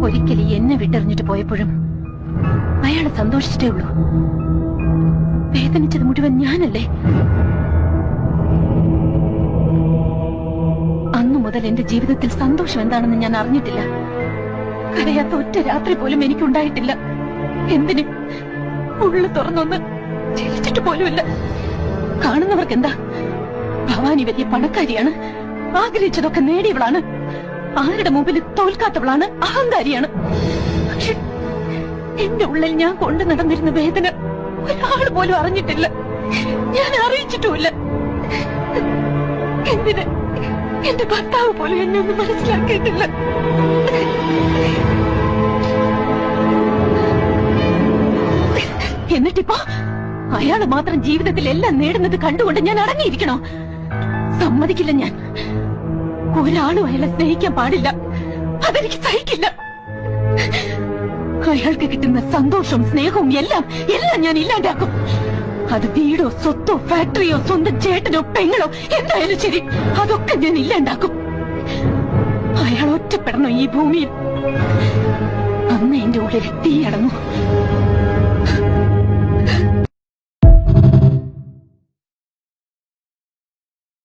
ഒരിക്കലും എന്നെ വിട്ടെറിഞ്ഞിട്ട് പോയപ്പോഴും അയാള് സന്തോഷിച്ചിട്ടേ ഉള്ളൂ. വേദനിച്ചത് മുഴുവൻ ഞാനല്ലേ. അന്നു മുതൽ എന്റെ ജീവിതത്തിൽ സന്തോഷം എന്താണെന്ന് ഞാൻ അറിഞ്ഞിട്ടില്ല. കരയാത്ത ഒറ്റ രാത്രി പോലും എനിക്കുണ്ടായിട്ടില്ല. എന്തിന് ഉള്ളു തുറന്നൊന്ന് ചിരിച്ചിട്ട് പോലുമില്ല. കാണുന്നവർക്ക് എന്താ, ഭവാനി വലിയ പണക്കാരിയാണ്, ആഗ്രഹിച്ചതൊക്കെ നേടിയവളാണ്, ആരുടെ മുമ്പിൽ തോൽക്കാത്തവളാണ്, അഹങ്കാരിയാണ്. പക്ഷെ എന്റെ ഉള്ളിൽ ഞാൻ കൊണ്ടു നടന്നിരുന്ന വേദന ഒരാൾ പോലും അറിഞ്ഞിട്ടില്ല. ഞാൻ അറിയിച്ചിട്ടുമില്ല. എന്തിന് എന്റെ ഭർത്താവ് പോലും എന്നെ ഒന്നും മനസ്സിലാക്കിയിട്ടില്ല. എന്നിട്ടിപ്പോ അയാള് മാത്രം ജീവിതത്തിൽ എല്ലാം നേടുന്നത് കണ്ടുകൊണ്ട് ഞാൻ അടങ്ങിയിരിക്കണോ? സമ്മതിക്കില്ല. ഞാൻ ഒരാളും അയാളെ സ്നേഹിക്കാൻ പാടില്ല. അതെനിക്ക് സഹിക്കില്ല. അയാൾക്ക് കിട്ടുന്ന സന്തോഷവും സ്നേഹവും എല്ലാം ഞാൻ ഇല്ലാണ്ടാക്കും. അത് വീടോ സ്വത്തോ ഫാക്ടറിയോ സ്വന്തം ചേട്ടനോ പെങ്ങളോ എന്തായാലും ശരി, അതൊക്കെ ഞാൻ ഇല്ലാണ്ടാക്കും. അയാൾ ഒറ്റപ്പെടണം ഈ ഭൂമിയിൽ. അന്ന് എന്റെ ഉള്ളിൽ തീ അടങ്ങും.